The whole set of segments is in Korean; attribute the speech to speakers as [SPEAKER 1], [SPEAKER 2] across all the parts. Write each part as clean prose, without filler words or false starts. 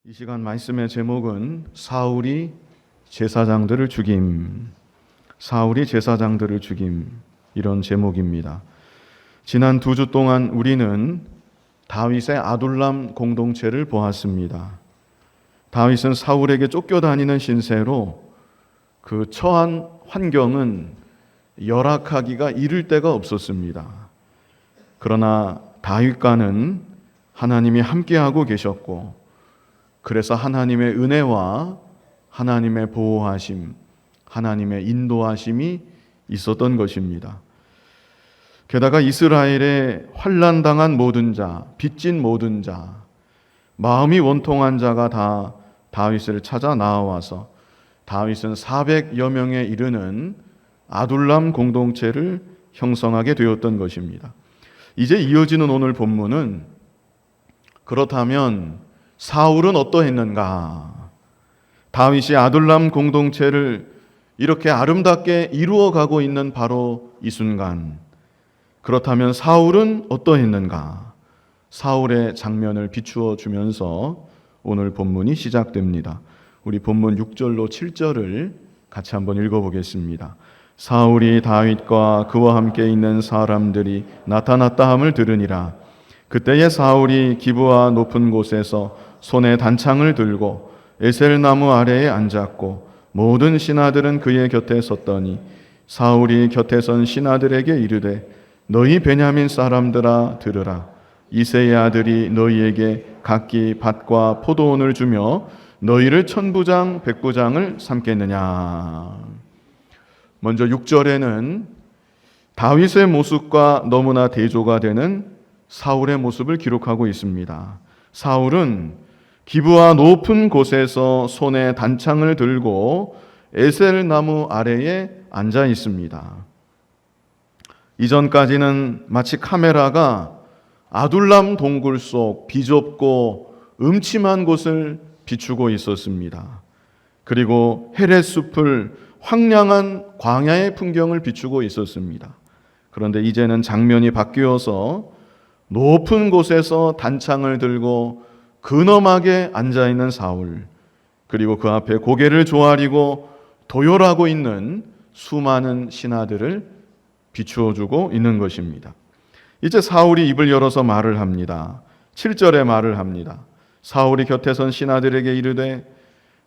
[SPEAKER 1] 이 시간 말씀의 제목은 사울이 제사장들을 죽임, 사울이 제사장들을 죽임, 이런 제목입니다. 지난 2주 동안 우리는 다윗의 아둘람 공동체를 보았습니다. 다윗은 사울에게 쫓겨다니는 신세로 그 처한 환경은 열악하기가 이를 데가 없었습니다. 그러나 다윗과는 하나님이 함께하고 계셨고, 그래서 하나님의 은혜와 하나님의 보호하심, 하나님의 인도하심이 있었던 것입니다. 게다가 이스라엘에 환난당한 모든 자, 빚진 모든 자, 마음이 원통한 자가 다 다윗을 찾아 나와서 다윗은 400여 명에 이르는 아둘람 공동체를 형성하게 되었던 것입니다. 이제 이어지는 오늘 본문은 그렇다면 사울은 어떠했는가? 다윗이 아둘람 공동체를 이렇게 아름답게 이루어가고 있는 바로 이 순간, 그렇다면 사울은 어떠했는가? 사울의 장면을 비추어 주면서 오늘 본문이 시작됩니다. 우리 본문 6절로 7절을 같이 한번 읽어보겠습니다. 사울이 다윗과 그와 함께 있는 사람들이 나타났다 함을 들으니라. 그때에 사울이 기브아 높은 곳에서 손에 단창을 들고 에셀나무 아래에 앉았고 모든 신하들은 그의 곁에 섰더니 사울이 곁에 선 신하들에게 이르되 너희 베냐민 사람들아 들으라. 이새의 아들이 너희에게 각기 밭과 포도원을 주며 너희를 천부장 백부장을 삼겠느냐. 먼저 6절에는 다윗의 모습과 너무나 대조가 되는 사울의 모습을 기록하고 있습니다. 사울은 기브아 높은 곳에서 손에 단창을 들고 에셀나무 아래에 앉아 있습니다. 이전까지는 마치 카메라가 아둘람 동굴 속 비좁고 음침한 곳을 비추고 있었습니다. 그리고 헤렛숲을 황량한 광야의 풍경을 비추고 있었습니다. 그런데 이제는 장면이 바뀌어서 높은 곳에서 단창을 들고 근엄하게 앉아있는 사울, 그리고 그 앞에 고개를 조아리고 도열하고 있는 수많은 신하들을 비추어주고 있는 것입니다. 이제 사울이 입을 열어서 말을 합니다. 7절에 말을 합니다. 사울이 곁에 선 신하들에게 이르되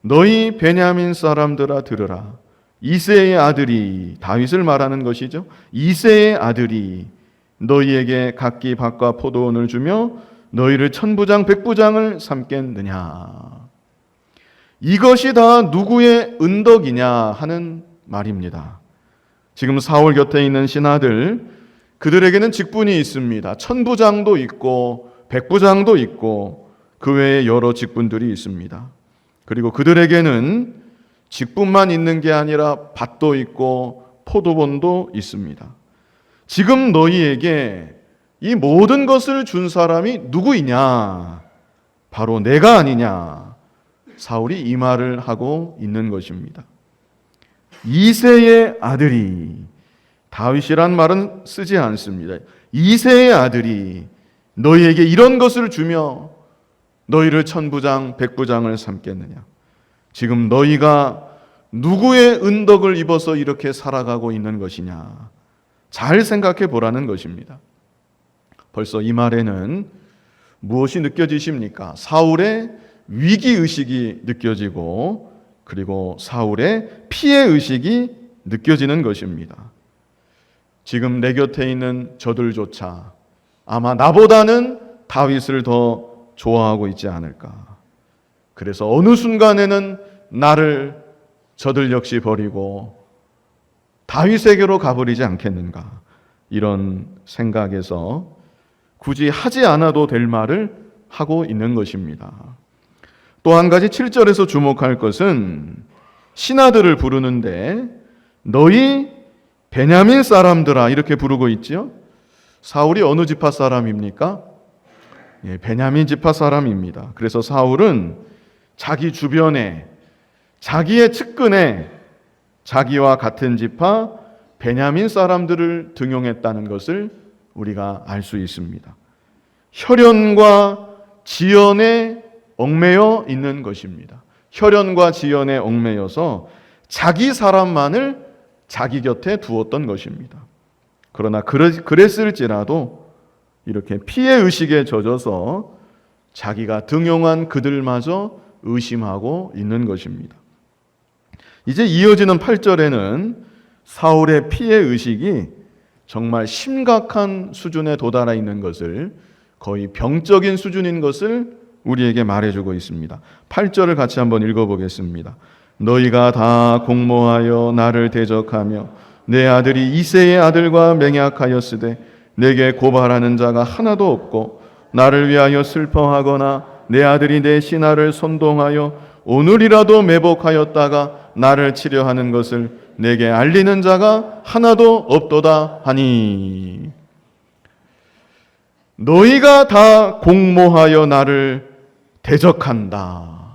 [SPEAKER 1] 너희 베냐민 사람들아 들으라. 이새의 아들이, 다윗을 말하는 것이죠. 이새의 아들이 너희에게 각기 밭과 포도원을 주며 너희를 천부장 백부장을 삼겠느냐. 이것이 다 누구의 은덕이냐 하는 말입니다. 지금 사울 곁에 있는 신하들, 그들에게는 직분이 있습니다. 천부장도 있고 백부장도 있고 그 외에 여러 직분들이 있습니다. 그리고 그들에게는 직분만 있는 게 아니라 밭도 있고 포도원도 있습니다. 지금 너희에게 이 모든 것을 준 사람이 누구이냐? 바로 내가 아니냐? 사울이 이 말을 하고 있는 것입니다. 이새의 아들이, 다윗이란 말은 쓰지 않습니다. 이새의 아들이 너희에게 이런 것을 주며 너희를 천부장 백부장을 삼겠느냐? 지금 너희가 누구의 은덕을 입어서 이렇게 살아가고 있는 것이냐? 잘 생각해 보라는 것입니다. 벌써 이 말에는 무엇이 느껴지십니까? 사울의 위기의식이 느껴지고, 그리고 사울의 피해의식이 느껴지는 것입니다. 지금 내 곁에 있는 저들조차 아마 나보다는 다윗을 더 좋아하고 있지 않을까. 그래서 어느 순간에는 나를 저들 역시 버리고 다윗에게로 가버리지 않겠는가. 이런 생각에서 굳이 하지 않아도 될 말을 하고 있는 것입니다. 또 한 가지 7절에서 주목할 것은 신하들을 부르는데 너희 베냐민 사람들아 이렇게 부르고 있죠. 사울이 어느 지파 사람입니까? 베냐민 지파 사람입니다. 그래서 사울은 자기 주변에, 자기의 측근에 자기와 같은 지파 베냐민 사람들을 등용했다는 것을 우리가 알 수 있습니다. 혈연과 지연의 얽매여 있는 것입니다. 혈연과 지연에 얽매여서 자기 사람만을 자기 곁에 두었던 것입니다. 그러나 그랬을지라도 이렇게 피해의식에 젖어서 자기가 등용한 그들마저 의심하고 있는 것입니다. 이제 이어지는 8절에는 사울의 피해의식이 정말 심각한 수준에 도달해 있는 것을, 거의 병적인 수준인 것을 우리에게 말해주고 있습니다. 8절을 같이 한번 읽어보겠습니다. 너희가 다 공모하여 나를 대적하며 내 아들이 이새의 아들과 맹약하였으되 내게 고발하는 자가 하나도 없고 나를 위하여 슬퍼하거나 내 아들이 내 신하를 선동하여 오늘이라도 매복하였다가 나를 치려하는 것을 내게 알리는 자가 하나도 없도다 하니, 너희가 다 공모하여 나를 대적한다.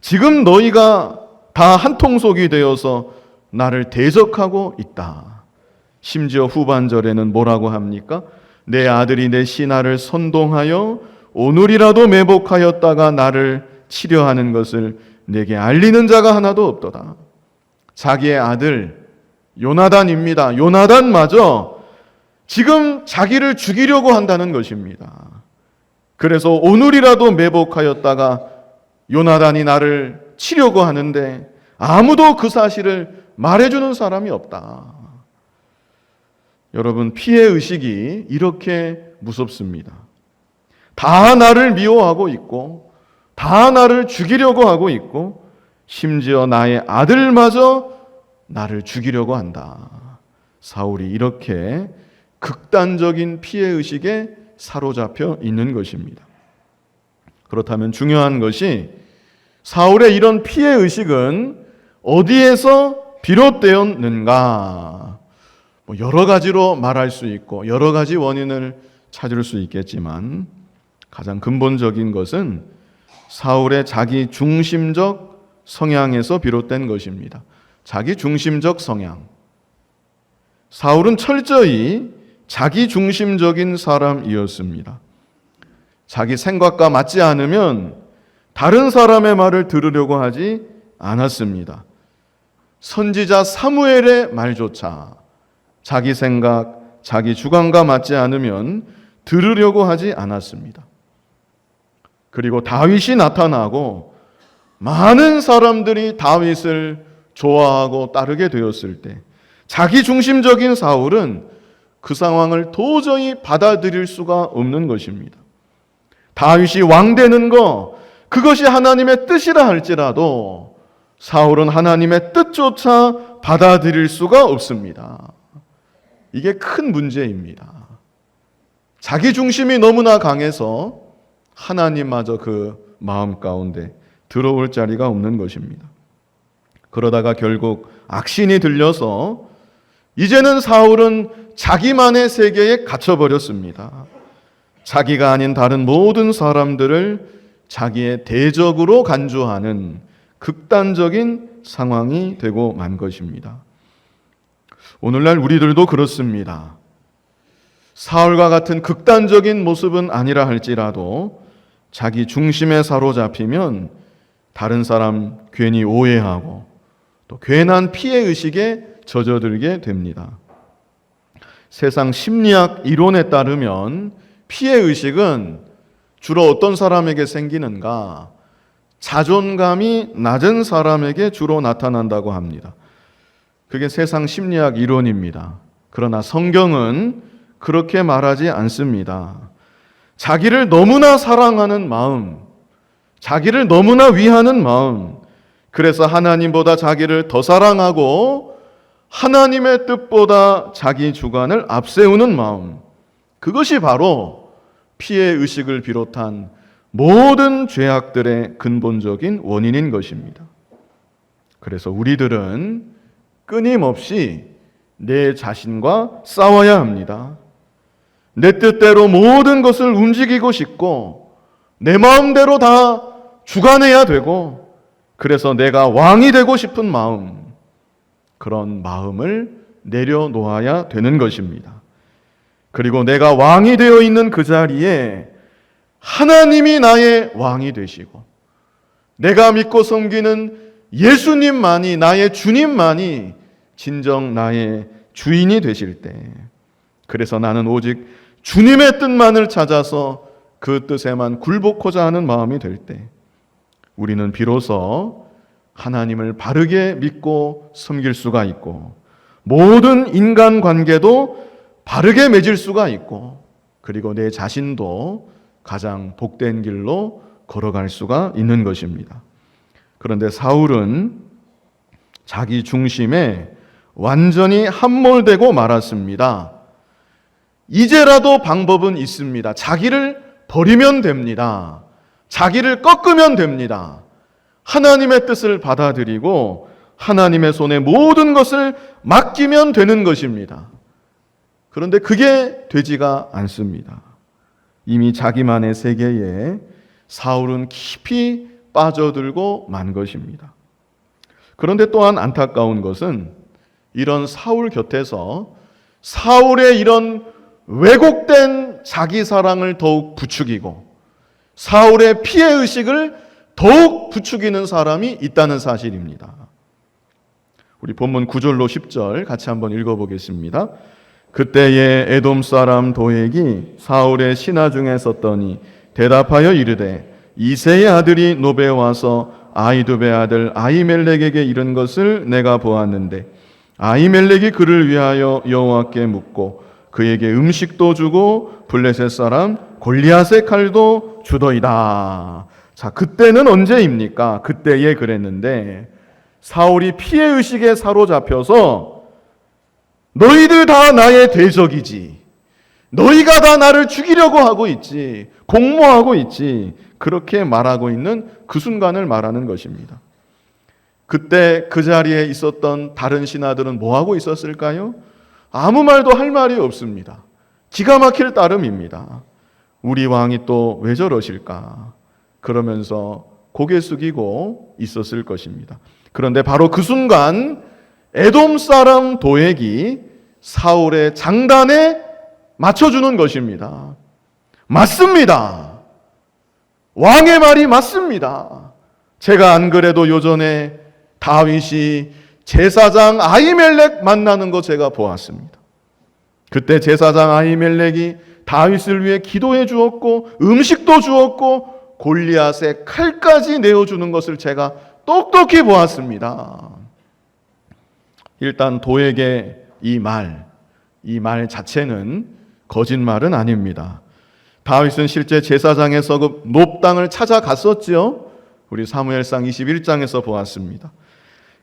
[SPEAKER 1] 지금 너희가 다 한통속이 되어서 나를 대적하고 있다. 심지어 후반절에는 뭐라고 합니까? 내 아들이 내 신하를 선동하여 오늘이라도 매복하였다가 나를 치려하는 것을 내게 알리는 자가 하나도 없도다. 자기의 아들 요나단입니다. 요나단마저 지금 자기를 죽이려고 한다는 것입니다. 그래서 오늘이라도 매복하였다가 요나단이 나를 치려고 하는데 아무도 그 사실을 말해주는 사람이 없다. 여러분, 피해의식이 이렇게 무섭습니다. 다 나를 미워하고 있고 다 나를 죽이려고 하고 있고 심지어 나의 아들마저 나를 죽이려고 한다. 사울이 이렇게 극단적인 피해의식에 사로잡혀 있는 것입니다. 그렇다면 중요한 것이 사울의 이런 피해의식은 어디에서 비롯되었는가? 여러 가지로 말할 수 있고 여러 가지 원인을 찾을 수 있겠지만 가장 근본적인 것은 사울의 자기 중심적 성향에서 비롯된 것입니다. 자기 중심적 성향. 사울은 철저히 자기 중심적인 사람이었습니다. 자기 생각과 맞지 않으면 다른 사람의 말을 들으려고 하지 않았습니다. 선지자 사무엘의 말조차 자기 생각, 자기 주관과 맞지 않으면 들으려고 하지 않았습니다. 그리고 다윗이 나타나고 많은 사람들이 다윗을 좋아하고 따르게 되었을 때 자기 중심적인 사울은 그 상황을 도저히 받아들일 수가 없는 것입니다. 다윗이 왕되는 거, 그것이 하나님의 뜻이라 할지라도 사울은 하나님의 뜻조차 받아들일 수가 없습니다. 이게 큰 문제입니다. 자기 중심이 너무나 강해서 하나님마저 그 마음 가운데 들어올 자리가 없는 것입니다. 그러다가 결국 악신이 들려서 이제는 사울은 자기만의 세계에 갇혀버렸습니다. 자기가 아닌 다른 모든 사람들을 자기의 대적으로 간주하는 극단적인 상황이 되고 만 것입니다. 오늘날 우리들도 그렇습니다. 사울과 같은 극단적인 모습은 아니라 할지라도 자기 중심에 사로잡히면 다른 사람 괜히 오해하고 또 괜한 피해의식에 젖어들게 됩니다. 세상 심리학 이론에 따르면 피해의식은 주로 어떤 사람에게 생기는가? 자존감이 낮은 사람에게 주로 나타난다고 합니다. 그게 세상 심리학 이론입니다. 그러나 성경은 그렇게 말하지 않습니다. 자기를 너무나 사랑하는 마음, 자기를 너무나 위하는 마음, 그래서 하나님보다 자기를 더 사랑하고 하나님의 뜻보다 자기 주관을 앞세우는 마음, 그것이 바로 피해의식을 비롯한 모든 죄악들의 근본적인 원인인 것입니다. 그래서 우리들은 끊임없이 내 자신과 싸워야 합니다. 내 뜻대로 모든 것을 움직이고 싶고 내 마음대로 다 주관해야 되고 그래서 내가 왕이 되고 싶은 마음, 그런 마음을 내려놓아야 되는 것입니다. 그리고 내가 왕이 되어 있는 그 자리에 하나님이 나의 왕이 되시고 내가 믿고 섬기는 예수님만이, 나의 주님만이 진정 나의 주인이 되실 때, 그래서 나는 오직 주님의 뜻만을 찾아서 그 뜻에만 굴복하자 하는 마음이 될 때, 우리는 비로소 하나님을 바르게 믿고 섬길 수가 있고 모든 인간관계도 바르게 맺을 수가 있고, 그리고 내 자신도 가장 복된 길로 걸어갈 수가 있는 것입니다. 그런데 사울은 자기 중심에 완전히 함몰되고 말았습니다. 이제라도 방법은 있습니다. 자기를 버리면 됩니다. 자기를 꺾으면 됩니다. 하나님의 뜻을 받아들이고 하나님의 손에 모든 것을 맡기면 되는 것입니다. 그런데 그게 되지가 않습니다. 이미 자기만의 세계에 사울은 깊이 빠져들고 만 것입니다. 그런데 또한 안타까운 것은 이런 사울 곁에서 사울의 이런 왜곡된 자기 사랑을 더욱 부추기고 사울의 피해의식을 더욱 부추기는 사람이 있다는 사실입니다. 우리 본문 9절로 10절 같이 한번 읽어보겠습니다. 그때에 에돔 사람 도액이 사울의 신하 중에 섰더니 대답하여 이르되 이새의 아들이 노베에 와서 아히두베의 아들 아히멜렉에게 이른 것을 내가 보았는데 아히멜렉이 그를 위하여 여호와께 묻고 그에게 음식도 주고 블레셋 사람 골리앗의 칼도 주더이다. 자, 그때는 언제입니까? 그때에 그랬는데 사울이 피해의식에 사로잡혀서 너희들 다 나의 대적이지, 너희가 다 나를 죽이려고 하고 있지, 공모하고 있지, 그렇게 말하고 있는 그 순간을 말하는 것입니다. 그때 그 자리에 있었던 다른 신하들은 뭐하고 있었을까요? 아무 말도 할 말이 없습니다. 기가 막힐 따름입니다. 우리 왕이 또 왜 저러실까? 그러면서 고개 숙이고 있었을 것입니다. 그런데 바로 그 순간 에돔 사람 도액이 사울의 장단에 맞춰주는 것입니다. 맞습니다. 왕의 말이 맞습니다. 제가 안 그래도 요전에 다윗이 제사장 아히멜렉 만나는 거 제가 보았습니다. 그때 제사장 아히멜렉이 다윗을 위해 기도해 주었고 음식도 주었고 골리앗의 칼까지 내어주는 것을 제가 똑똑히 보았습니다. 일단 도에게 이 말 자체는 거짓말은 아닙니다. 다윗은 실제 제사장에서 그 놋당을 찾아갔었죠. 우리 사무엘상 21장에서 보았습니다.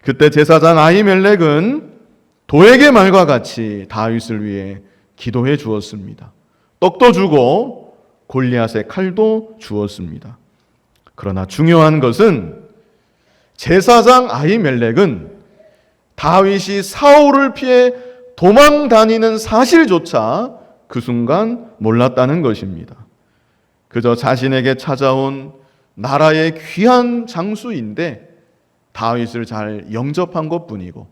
[SPEAKER 1] 그때 제사장 아히멜렉은 도에게 말과 같이 다윗을 위해 기도해 주었습니다. 떡도 주고 골리앗의 칼도 주었습니다. 그러나 중요한 것은 제사장 아히멜렉은 다윗이 사울을 피해 도망 다니는 사실조차 그 순간 몰랐다는 것입니다. 그저 자신에게 찾아온 나라의 귀한 장수인데 다윗을 잘 영접한 것뿐이고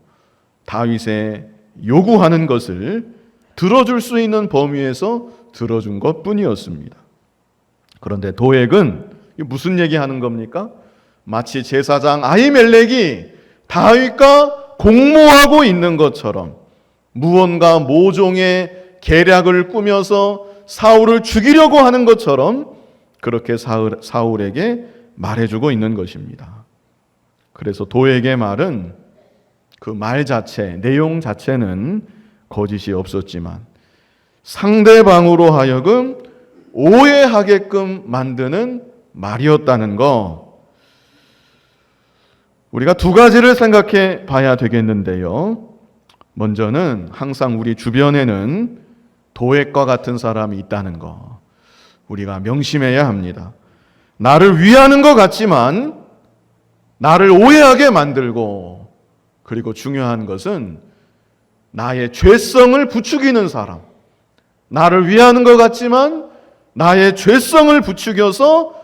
[SPEAKER 1] 다윗의 요구하는 것을 들어줄 수 있는 범위에서 들어준 것뿐이었습니다. 그런데 도액은 무슨 얘기하는 겁니까? 마치 제사장 아히멜렉이 다윗과 공모하고 있는 것처럼 무언가 모종의 계략을 꾸며서 사울을 죽이려고 하는 것처럼 그렇게 사울에게 말해주고 있는 것입니다. 그래서 도액의 말은 그 말 자체, 내용 자체는 거짓이 없었지만 상대방으로 하여금 오해하게끔 만드는 말이었다는 거, 우리가 두 가지를 생각해 봐야 되겠는데요. 먼저는 항상 우리 주변에는 도액과 같은 사람이 있다는 거 우리가 명심해야 합니다. 나를 위하는 것 같지만 나를 오해하게 만들고, 그리고 중요한 것은 나의 죄성을 부추기는 사람, 나를 위하는 것 같지만 나의 죄성을 부추겨서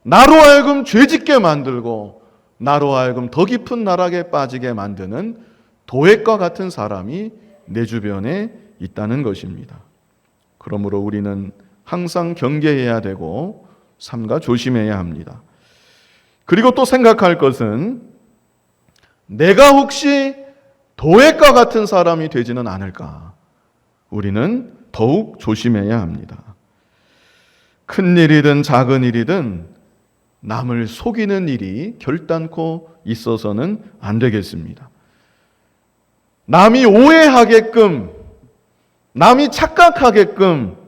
[SPEAKER 1] 나로 하여금 죄짓게 만들고 나로 하여금 더 깊은 나락에 빠지게 만드는 도액과 같은 사람이 내 주변에 있다는 것입니다. 그러므로 우리는 항상 경계해야 되고 삼가 조심해야 합니다. 그리고 또 생각할 것은 내가 혹시 도액과 같은 사람이 되지는 않을까? 우리는 더욱 조심해야 합니다. 큰 일이든 작은 일이든 남을 속이는 일이 결단코 있어서는 안 되겠습니다. 남이 오해하게끔, 남이 착각하게끔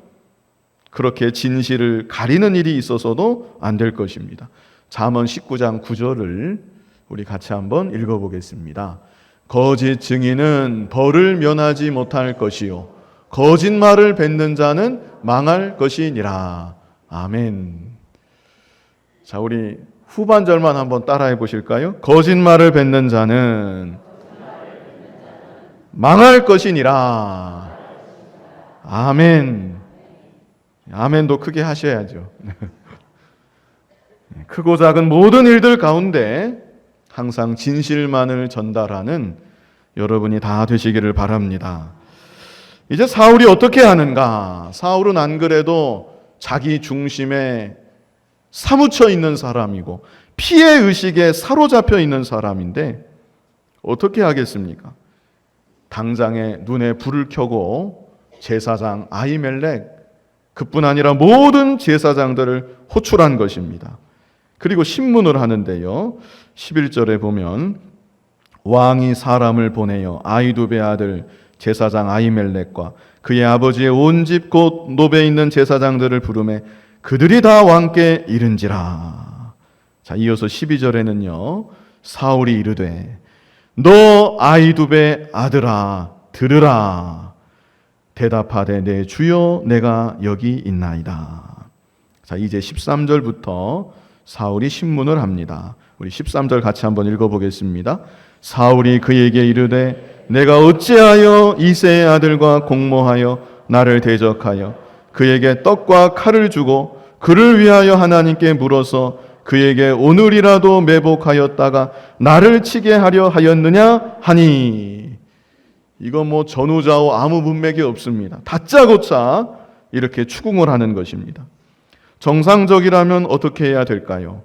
[SPEAKER 1] 그렇게 진실을 가리는 일이 있어서도 안 될 것입니다. 잠언 19장 9절을 우리 같이 한번 읽어보겠습니다. 거짓 증인은 벌을 면하지 못할 것이요 거짓말을 뱉는 자는 망할 것이니라. 아멘. 자, 우리 후반절만 한번 따라해 보실까요? 거짓말을 뱉는 자는 망할 것이니라. 아멘. 아멘도 크게 하셔야죠. 크고 작은 모든 일들 가운데 항상 진실만을 전달하는 여러분이 다 되시기를 바랍니다. 이제 사울이 어떻게 하는가? 사울은 안 그래도 자기 중심에 사무쳐 있는 사람이고 피해의식에 사로잡혀 있는 사람인데 어떻게 하겠습니까? 당장에 눈에 불을 켜고 제사장 아히멜렉 그뿐 아니라 모든 제사장들을 호출한 것입니다. 그리고 신문을 하는데요. 11절에 보면 왕이 사람을 보내어 아히두베 아들 제사장 아히멜렉과 그의 아버지의 온 집 곧 노베 있는 제사장들을 부르매 그들이 다 왕께 이른지라. 자, 이어서 12절에는요. 사울이 이르되 너 아히두베 아들아 들으라. 대답하되 내 주여 내가 여기 있나이다. 자, 이제 13절부터 사울이 신문을 합니다. 우리 13절 같이 한번 읽어보겠습니다. 사울이 그에게 이르되 내가 어찌하여 이새의 아들과 공모하여 나를 대적하여 그에게 떡과 칼을 주고 그를 위하여 하나님께 물어서 그에게 오늘이라도 매복하였다가 나를 치게 하려 하였느냐 하니. 이거 뭐 전후좌우 아무 문맥이 없습니다. 다짜고짜 이렇게 추궁을 하는 것입니다. 정상적이라면 어떻게 해야 될까요?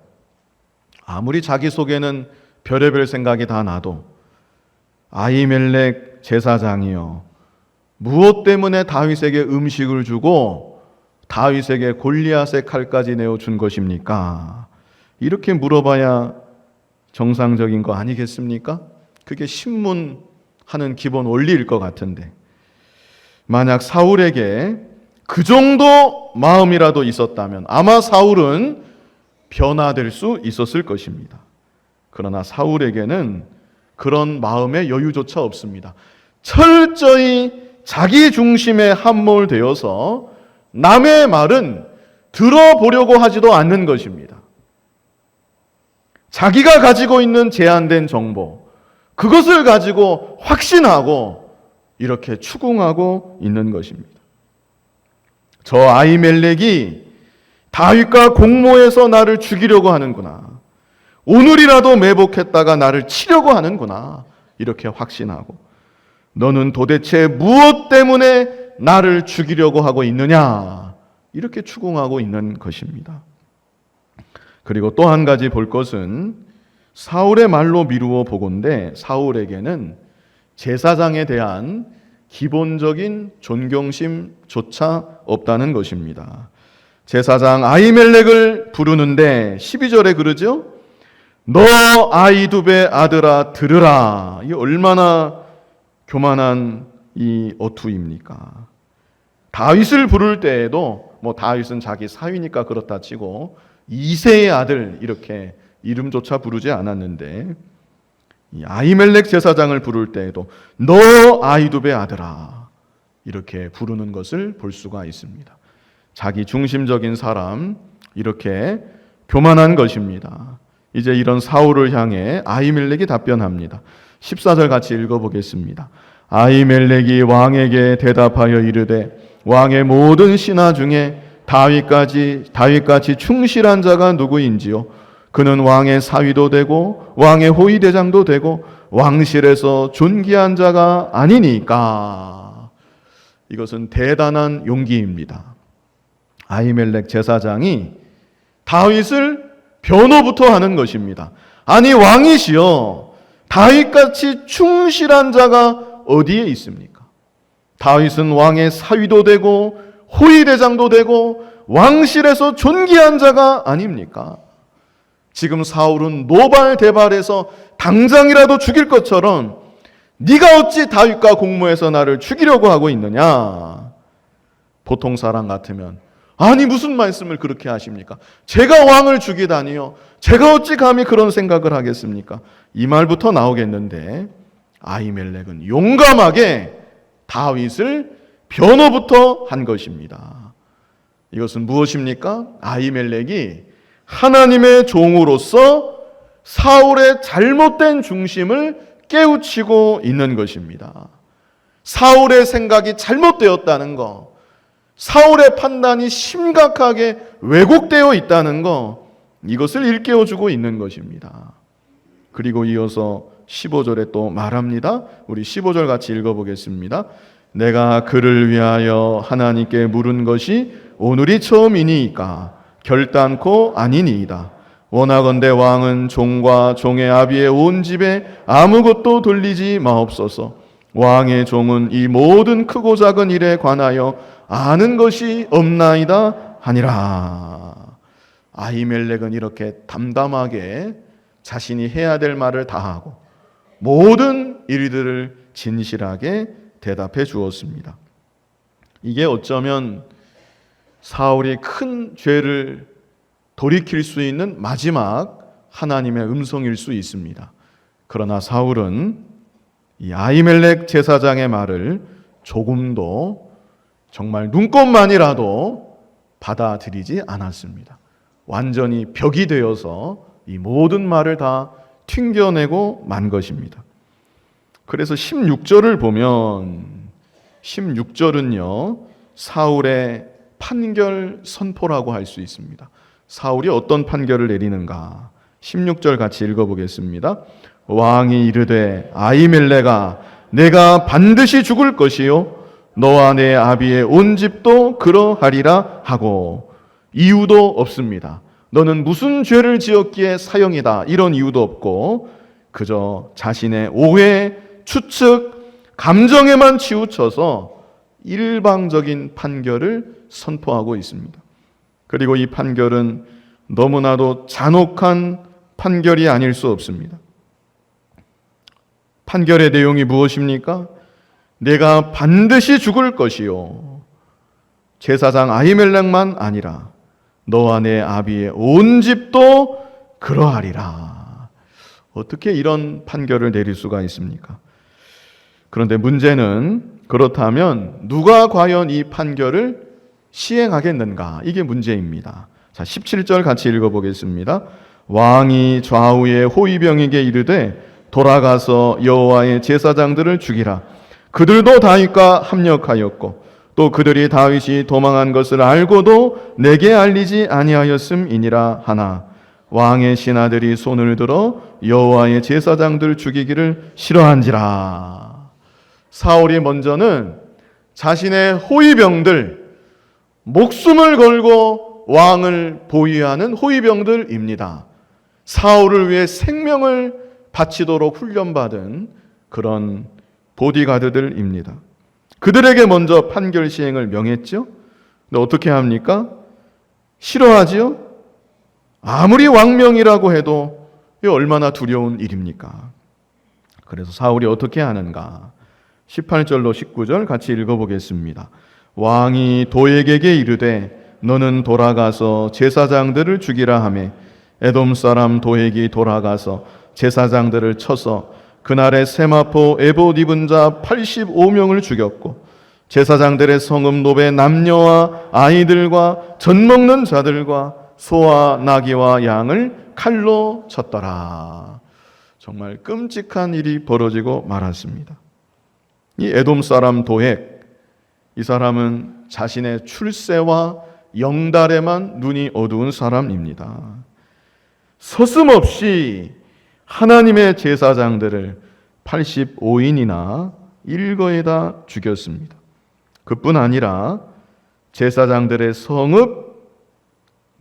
[SPEAKER 1] 아무리 자기 속에는 별의별 생각이 다 나도 아히멜렉 제사장이요 무엇 때문에 다윗에게 음식을 주고 다윗에게 골리앗의 칼까지 내어준 것입니까? 이렇게 물어봐야 정상적인 거 아니겠습니까? 그게 신문하는 기본 원리일 것 같은데 만약 사울에게 그 정도 마음이라도 있었다면 아마 사울은 변화될 수 있었을 것입니다. 그러나 사울에게는 그런 마음의 여유조차 없습니다. 철저히 자기 중심에 함몰되어서 남의 말은 들어보려고 하지도 않는 것입니다. 자기가 가지고 있는 제한된 정보, 그것을 가지고 확신하고 이렇게 추궁하고 있는 것입니다. 저 아히멜렉이 다윗과 공모해서 나를 죽이려고 하는구나. 오늘이라도 매복했다가 나를 치려고 하는구나. 이렇게 확신하고 너는 도대체 무엇 때문에 나를 죽이려고 하고 있느냐. 이렇게 추궁하고 있는 것입니다. 그리고 또 한 가지 볼 것은 사울의 말로 미루어 보건대 사울에게는 제사장에 대한 기본적인 존경심조차 없다는 것입니다. 제사장 아히멜렉을 부르는데 12절에 그러죠? 너 아히두베 아들아 들으라. 이 얼마나 교만한 이 어투입니까? 다윗을 부를 때에도 뭐 다윗은 자기 사위니까 그렇다 치고 이새의 아들 이렇게 이름조차 부르지 않았는데 이 아히멜렉 제사장을 부를 때에도 너 아히두베 아들아 이렇게 부르는 것을 볼 수가 있습니다. 자기 중심적인 사람 이렇게 교만한 것입니다. 이제 이런 사울을 향해 아히멜렉이 답변합니다. 14절 같이 읽어보겠습니다. 아히멜렉이 왕에게 대답하여 이르되 왕의 모든 신하 중에 다윗같이 충실한 자가 누구인지요? 그는 왕의 사위도 되고 왕의 호위대장도 되고 왕실에서 존귀한 자가 아니니까. 이것은 대단한 용기입니다. 아히멜렉 제사장이 다윗을 변호부터 하는 것입니다. 아니 왕이시여, 다윗같이 충실한 자가 어디에 있습니까? 다윗은 왕의 사위도 되고 호위대장도 되고 왕실에서 존귀한 자가 아닙니까? 지금 사울은 노발대발해서 당장이라도 죽일 것처럼 네가 어찌 다윗과 공모해서 나를 죽이려고 하고 있느냐? 보통 사람 같으면 아니 무슨 말씀을 그렇게 하십니까? 제가 왕을 죽이다니요. 제가 어찌 감히 그런 생각을 하겠습니까? 이 말부터 나오겠는데 아히멜렉은 용감하게 다윗을 변호부터 한 것입니다. 이것은 무엇입니까? 아히멜렉이 하나님의 종으로서 사울의 잘못된 중심을 깨우치고 있는 것입니다. 사울의 생각이 잘못되었다는 것, 사울의 판단이 심각하게 왜곡되어 있다는 것, 이것을 일깨워주고 있는 것입니다. 그리고 이어서 15절에 또 말합니다. 우리 15절 같이 읽어보겠습니다. 내가 그를 위하여 하나님께 물은 것이 오늘이 처음이니까 결단코 아니니이다. 원하건대 왕은 종과 종의 아비의 온 집에 아무것도 돌리지 마옵소서. 왕의 종은 이 모든 크고 작은 일에 관하여 아는 것이 없나이다 하니라. 아히멜렉은 이렇게 담담하게 자신이 해야 될 말을 다하고 모든 일들을 진실하게 대답해 주었습니다. 이게 어쩌면 사울이 큰 죄를 돌이킬 수 있는 마지막 하나님의 음성일 수 있습니다. 그러나 사울은 이 아히멜렉 제사장의 말을 조금도 정말 눈꼽만이라도 받아들이지 않았습니다. 완전히 벽이 되어서 이 모든 말을 다 튕겨내고 만 것입니다. 그래서 16절을 보면 16절은요 사울의 판결 선포라고 할 수 있습니다. 사울이 어떤 판결을 내리는가? 16절 같이 읽어보겠습니다. 왕이 이르되 아히멜렉아 내가 반드시 죽을 것이요 너와 내 아비의 온 집도 그러하리라 하고 이유도 없습니다. 너는 무슨 죄를 지었기에 사형이다 이런 이유도 없고 그저 자신의 오해, 추측, 감정에만 치우쳐서 일방적인 판결을 선포하고 있습니다. 그리고 이 판결은 너무나도 잔혹한 판결이 아닐 수 없습니다. 판결의 내용이 무엇입니까? 내가 반드시 죽을 것이요 제사장 아히멜렉만 아니라 너와 내 아비의 온 집도 그러하리라. 어떻게 이런 판결을 내릴 수가 있습니까? 그런데 문제는 그렇다면 누가 과연 이 판결을 시행하겠는가? 이게 문제입니다. 자, 17절 같이 읽어보겠습니다. 왕이 좌우의 호위병에게 이르되 돌아가서 여호와의 제사장들을 죽이라. 그들도 다윗과 합력하였고 또 그들이 다윗이 도망한 것을 알고도 내게 알리지 아니하였음이니라 하나 왕의 신하들이 손을 들어 여호와의 제사장들 죽이기를 싫어한지라. 사울이 먼저는 자신의 호위병들, 목숨을 걸고 왕을 보위하는 호위병들입니다. 사울을 위해 생명을 바치도록 훈련받은 그런 보디가드들입니다. 그들에게 먼저 판결 시행을 명했죠. 근데 어떻게 합니까? 싫어하지요? 아무리 왕명이라고 해도 얼마나 두려운 일입니까? 그래서 사울이 어떻게 하는가? 18절로 19절 같이 읽어보겠습니다. 왕이 도액에게 이르되 너는 돌아가서 제사장들을 죽이라 하매 에돔 사람 도액이 돌아가서 제사장들을 쳐서 그날에 세마포 에봇 입은 자 85명을 죽였고 제사장들의 성읍 노베 남녀와 아이들과 젖 먹는 자들과 소와 나귀와 양을 칼로 쳤더라. 정말 끔찍한 일이 벌어지고 말았습니다. 이 에돔 사람 도액, 이 사람은 자신의 출세와 영달에만 눈이 어두운 사람입니다. 서슴없이 하나님의 제사장들을 85인이나 일거에다 죽였습니다. 그뿐 아니라 제사장들의 성읍,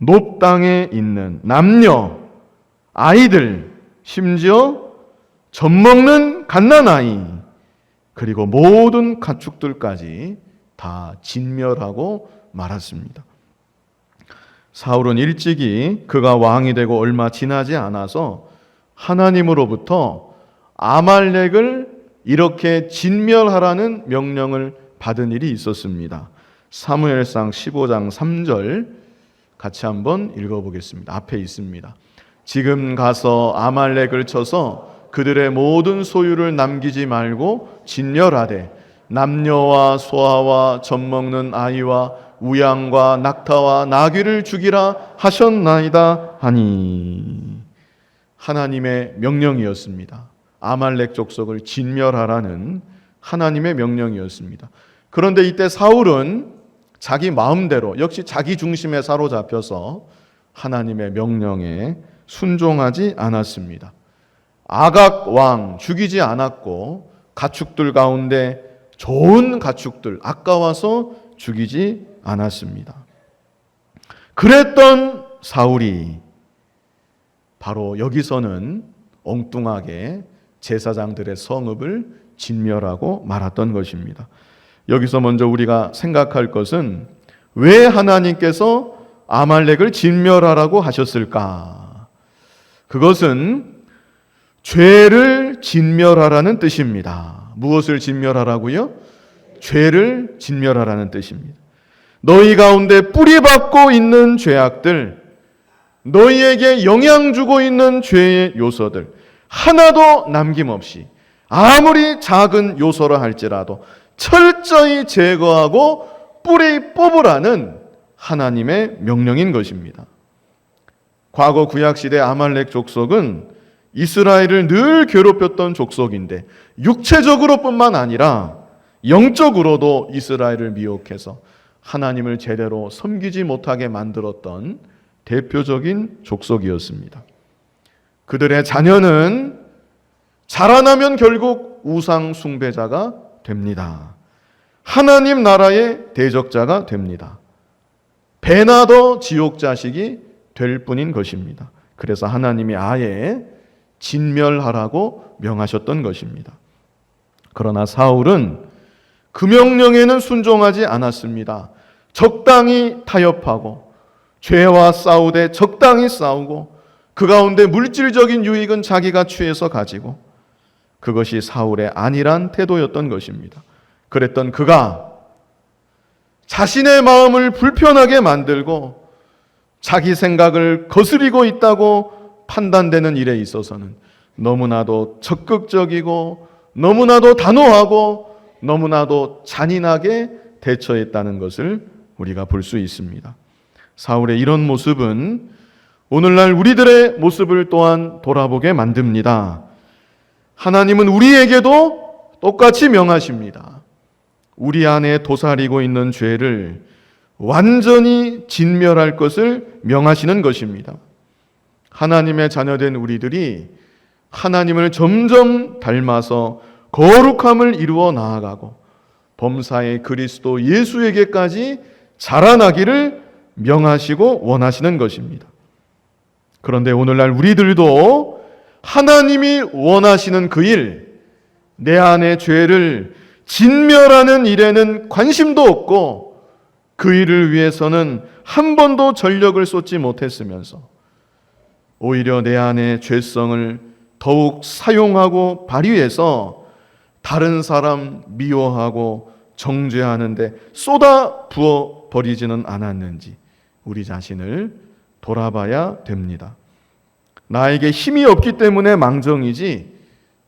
[SPEAKER 1] 높 땅에 있는 남녀, 아이들, 심지어 젖먹는 갓난아이, 그리고 모든 가축들까지 다 진멸하고 말았습니다. 사울은 일찍이 그가 왕이 되고 얼마 지나지 않아서 하나님으로부터 아말렉을 이렇게 진멸하라는 명령을 받은 일이 있었습니다. 사무엘상 15장 3절 같이 한번 읽어보겠습니다. 앞에 있습니다. 지금 가서 아말렉을 쳐서 그들의 모든 소유를 남기지 말고 진멸하되 남녀와 소아와 젖먹는 아이와 우양과 낙타와 나귀를 죽이라 하셨나이다 하니. 하나님의 명령이었습니다. 아말렉 족속을 진멸하라는 하나님의 명령이었습니다. 그런데 이때 사울은 자기 마음대로, 역시 자기 중심에 사로잡혀서 하나님의 명령에 순종하지 않았습니다. 아각 왕 죽이지 않았고 가축들 가운데 좋은 가축들 아까워서 죽이지 않았습니다. 그랬던 사울이 바로 여기서는 엉뚱하게 제사장들의 성읍을 진멸하고 말았던 것입니다. 여기서 먼저 우리가 생각할 것은 왜 하나님께서 아말렉을 진멸하라고 하셨을까? 그것은 죄를 진멸하라는 뜻입니다. 무엇을 진멸하라고요? 죄를 진멸하라는 뜻입니다. 너희 가운데 뿌리박고 있는 죄악들, 너희에게 영향 주고 있는 죄의 요소들 하나도 남김없이 아무리 작은 요소라 할지라도 철저히 제거하고 뿌리 뽑으라는 하나님의 명령인 것입니다. 과거 구약시대 아말렉 족속은 이스라엘을 늘 괴롭혔던 족속인데 육체적으로뿐만 아니라 영적으로도 이스라엘을 미혹해서 하나님을 제대로 섬기지 못하게 만들었던 대표적인 족속이었습니다. 그들의 자녀는 자라나면 결국 우상 숭배자가 됩니다. 하나님 나라의 대적자가 됩니다. 배나 더 지옥 자식이 될 뿐인 것입니다. 그래서 하나님이 아예 진멸하라고 명하셨던 것입니다. 그러나 사울은 그 명령에는 순종하지 않았습니다. 적당히 타협하고 죄와 싸우되 적당히 싸우고 그 가운데 물질적인 유익은 자기가 취해서 가지고 그것이 사울의 안일한 태도였던 것입니다. 그랬던 그가 자신의 마음을 불편하게 만들고 자기 생각을 거스리고 있다고 판단되는 일에 있어서는 너무나도 적극적이고 너무나도 단호하고 너무나도 잔인하게 대처했다는 것을 우리가 볼 수 있습니다. 사울의 이런 모습은 오늘날 우리들의 모습을 또한 돌아보게 만듭니다. 하나님은 우리에게도 똑같이 명하십니다. 우리 안에 도사리고 있는 죄를 완전히 진멸할 것을 명하시는 것입니다. 하나님의 자녀된 우리들이 하나님을 점점 닮아서 거룩함을 이루어 나아가고 범사의 그리스도 예수에게까지 자라나기를 명하시고 원하시는 것입니다. 그런데 오늘날 우리들도 하나님이 원하시는 그 일, 내 안의 죄를 진멸하는 일에는 관심도 없고 그 일을 위해서는 한 번도 전력을 쏟지 못했으면서 오히려 내 안의 죄성을 더욱 사용하고 발휘해서 다른 사람 미워하고 정죄하는데 쏟아 부어 버리지는 않았는지 우리 자신을 돌아봐야 됩니다. 나에게 힘이 없기 때문에 망정이지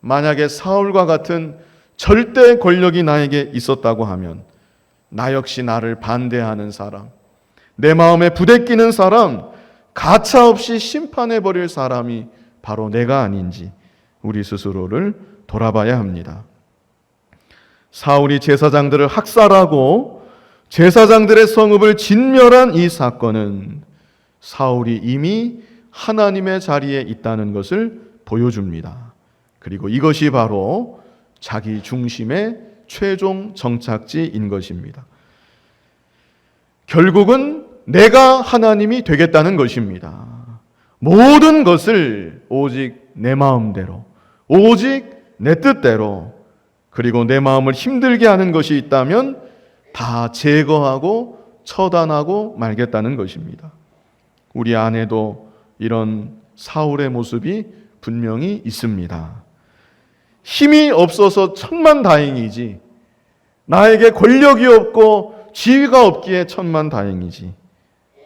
[SPEAKER 1] 만약에 사울과 같은 절대 권력이 나에게 있었다고 하면 나 역시 나를 반대하는 사람, 내 마음에 부대끼는 사람, 가차없이 심판해버릴 사람이 바로 내가 아닌지 우리 스스로를 돌아봐야 합니다. 사울이 제사장들을 학살하고 제사장들의 성읍을 진멸한 이 사건은 사울이 이미 하나님의 자리에 있다는 것을 보여줍니다. 그리고 이것이 바로 자기 중심의 최종 정착지인 것입니다. 결국은 내가 하나님이 되겠다는 것입니다. 모든 것을 오직 내 마음대로, 오직 내 뜻대로, 그리고 내 마음을 힘들게 하는 것이 있다면 다 제거하고 처단하고 말겠다는 것입니다. 우리 안에도 이런 사울의 모습이 분명히 있습니다. 힘이 없어서 천만다행이지, 나에게 권력이 없고 지위가 없기에 천만다행이지,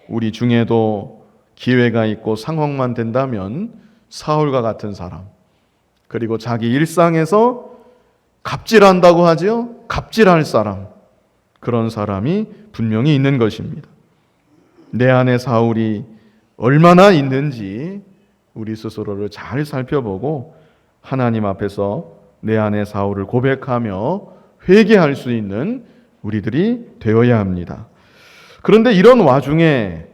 [SPEAKER 1] 우리 중에도 기회가 있고 상황만 된다면 사울과 같은 사람, 그리고 자기 일상에서 갑질한다고 하죠. 갑질할 사람, 그런 사람이 분명히 있는 것입니다. 내 안에 사울이 얼마나 있는지 우리 스스로를 잘 살펴보고 하나님 앞에서 내 안에 사울을 고백하며 회개할 수 있는 우리들이 되어야 합니다. 그런데 이런 와중에,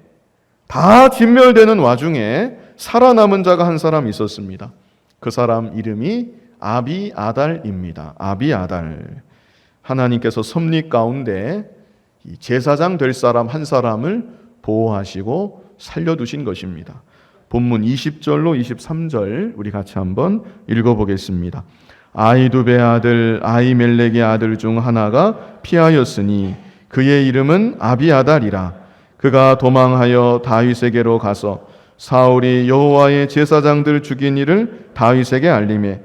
[SPEAKER 1] 다 진멸되는 와중에 살아남은 자가 한 사람 있었습니다. 그 사람 이름이 아비아달입니다. 아비아달. 하나님께서 섭리 가운데 제사장 될 사람 한 사람을 보호하시고 살려두신 것입니다. 본문 20절로 23절 우리 같이 한번 읽어보겠습니다. 아이두베 아들 아히멜렉의 아들 중 하나가 피하였으니 그의 이름은 아비아달이라. 그가 도망하여 다윗에게로 가서 사울이 여호와의 제사장들 죽인 일을 다윗에게 알리매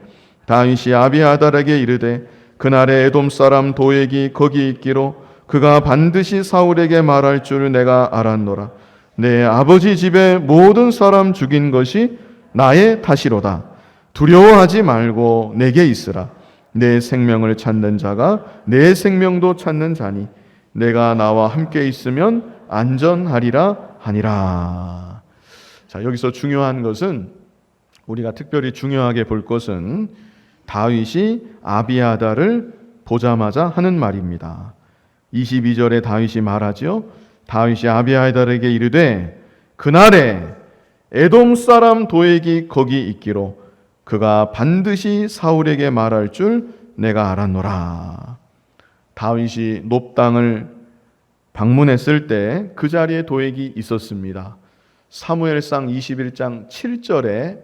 [SPEAKER 1] 다윗이 아비아달에게 이르되 그날에 에돔 사람 도액이 거기 있기로 그가 반드시 사울에게 말할 줄 내가 알았노라. 내 아버지 집의 모든 사람 죽인 것이 나의 탓이로다. 두려워하지 말고 내게 있으라. 내 생명을 찾는 자가 내 생명도 찾는 자니 내가 나와 함께 있으면 안전하리라 하니라. 자, 여기서 중요한 것은, 우리가 특별히 중요하게 볼 것은 다윗이 아비아달을 보자마자 하는 말입니다. 22절에 다윗이 말하죠. 다윗이 아비아달에게 이르되 그날에 에돔 사람 도액이 거기 있기로 그가 반드시 사울에게 말할 줄 내가 알았노라. 다윗이 놉 땅을 방문했을 때 그 자리에 도액이 있었습니다. 사무엘상 21장 7절에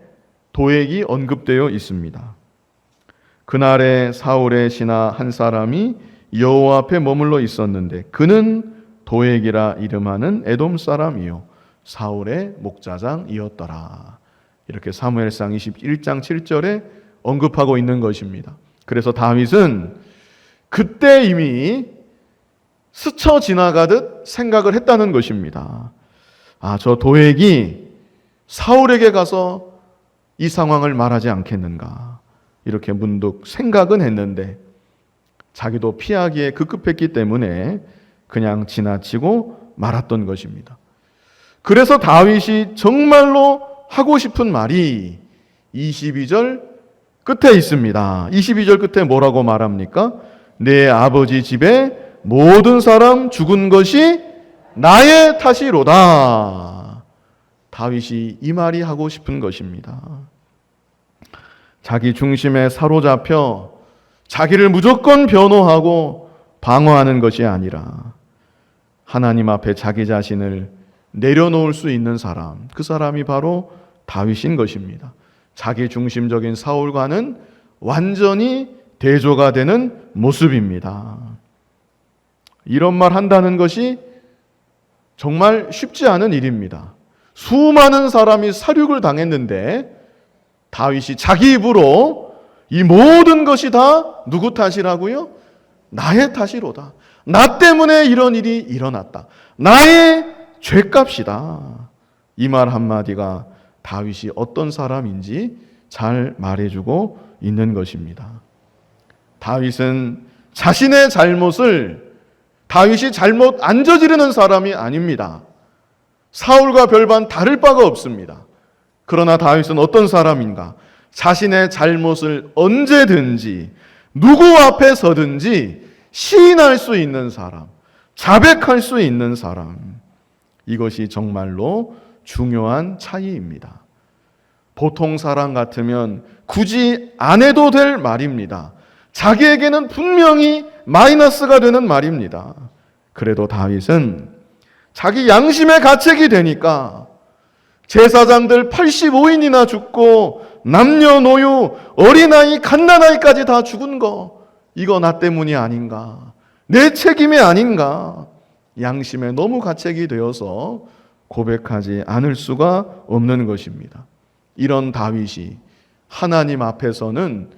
[SPEAKER 1] 도액이 언급되어 있습니다. 그날에 사울의 신하 한 사람이 여호와 앞에 머물러 있었는데 그는 도액이라 이름하는 에돔 사람이요 사울의 목자장이었더라. 이렇게 사무엘상 21장 7절에 언급하고 있는 것입니다. 그래서 다윗은 그때 이미 스쳐 지나가듯 생각을 했다는 것입니다. 아, 저 도액이 사울에게 가서 이 상황을 말하지 않겠는가, 이렇게 문득 생각은 했는데 자기도 피하기에 급급했기 때문에 그냥 지나치고 말았던 것입니다. 그래서 다윗이 정말로 하고 싶은 말이 22절 끝에 있습니다. 22절 끝에 뭐라고 말합니까? 내 아버지 집에 모든 사람 죽은 것이 나의 탓이로다. 다윗이 이 말이 하고 싶은 것입니다. 자기 중심에 사로잡혀 자기를 무조건 변호하고 방어하는 것이 아니라 하나님 앞에 자기 자신을 내려놓을 수 있는 사람, 그 사람이 바로 다윗인 것입니다. 자기 중심적인 사울과는 완전히 대조가 되는 모습입니다. 이런 말 한다는 것이 정말 쉽지 않은 일입니다. 수많은 사람이 살육을 당했는데 다윗이 자기 입으로 이 모든 것이 다 누구 탓이라고요? 나의 탓이로다. 나 때문에 이런 일이 일어났다. 나의 죄값이다. 이 말 한마디가 다윗이 어떤 사람인지 잘 말해주고 있는 것입니다. 다윗은 자신의 잘못을 다윗이 잘못 안 저지르는 사람이 아닙니다. 사울과 별반 다를 바가 없습니다. 그러나 다윗은 어떤 사람인가? 자신의 잘못을 언제든지 누구 앞에 서든지 시인할 수 있는 사람, 자백할 수 있는 사람. 이것이 정말로 중요한 차이입니다. 보통 사람 같으면 굳이 안 해도 될 말입니다. 자기에게는 분명히 마이너스가 되는 말입니다. 그래도 다윗은 자기 양심의 가책이 되니까 제사장들 85인이나 죽고 남녀노유, 어린아이, 갓난아이까지 다 죽은 거, 이거 나 때문이 아닌가, 내 책임이 아닌가, 양심에 너무 가책이 되어서 고백하지 않을 수가 없는 것입니다. 이런 다윗이 하나님 앞에서는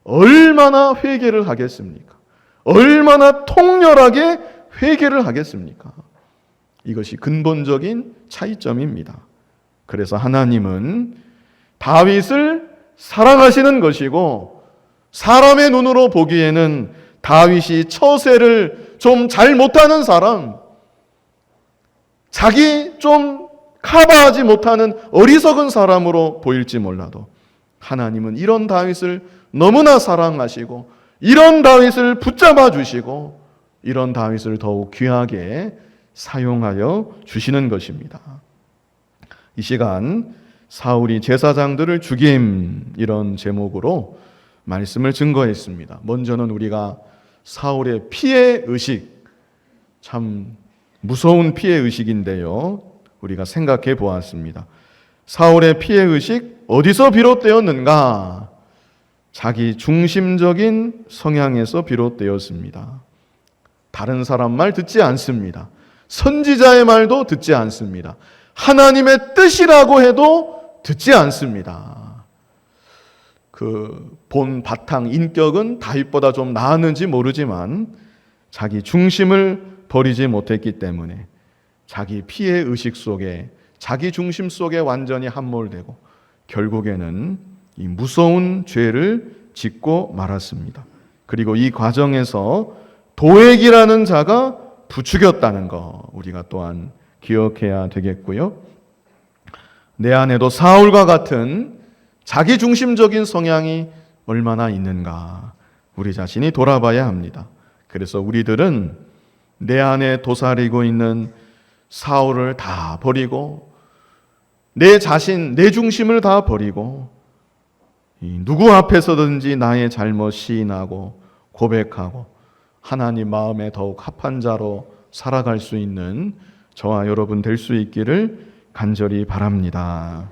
[SPEAKER 1] 얼마나 회개를 하겠습니까? 얼마나 통렬하게 회개를 하겠습니까? 이것이 근본적인 차이점입니다. 그래서 하나님은 다윗을 사랑하시는 것이고, 사람의 눈으로 보기에는 다윗이 처세를 좀 잘 못하는 사람, 자기 좀 커버하지 못하는 어리석은 사람으로 보일지 몰라도 하나님은 이런 다윗을 너무나 사랑하시고, 이런 다윗을 붙잡아 주시고, 이런 다윗을 더욱 귀하게 사용하여 주시는 것입니다. 이 시간 사울이 제사장들을 죽임, 이런 제목으로 말씀을 증거했습니다. 먼저는 우리가 사울의 피해 의식, 참 무서운 피해 의식인데요, 우리가 생각해 보았습니다. 사울의 피해 의식 어디서 비롯되었는가? 자기 중심적인 성향에서 비롯되었습니다. 다른 사람 말 듣지 않습니다. 선지자의 말도 듣지 않습니다. 하나님의 뜻이라고 해도 듣지 않습니다. 그 본 바탕 인격은 다윗보다 좀 나았는지 모르지만 자기 중심을 버리지 못했기 때문에 자기 피해 의식 속에, 자기 중심 속에 완전히 함몰되고 결국에는 이 무서운 죄를 짓고 말았습니다. 그리고 이 과정에서 도액이라는 자가 부추겼다는 거 우리가 또한 기억해야 되겠고요. 내 안에도 사울과 같은 자기 중심적인 성향이 얼마나 있는가 우리 자신이 돌아봐야 합니다. 그래서 우리들은 내 안에 도사리고 있는 사울을 다 버리고, 내 자신, 내 중심을 다 버리고, 누구 앞에서든지 나의 잘못 시인하고 고백하고 하나님 마음에 더욱 합한 자로 살아갈 수 있는 저와 여러분 될 수 있기를 간절히 바랍니다.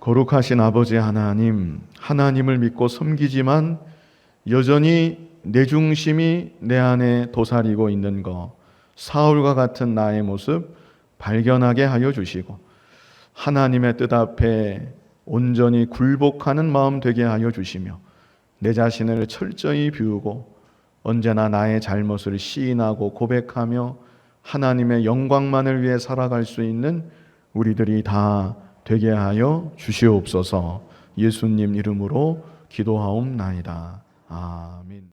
[SPEAKER 1] 거룩하신 아버지 하나님, 하나님을 믿고 섬기지만 여전히 내 중심이 내 안에 도사리고 있는 것, 사울과 같은 나의 모습 발견하게 하여 주시고, 하나님의 뜻 앞에 온전히 굴복하는 마음 되게 하여 주시며, 내 자신을 철저히 비우고 언제나 나의 잘못을 시인하고 고백하며 하나님의 영광만을 위해 살아갈 수 있는 우리들이 다 되게 하여 주시옵소서. 예수님 이름으로 기도하옵나이다. 아멘.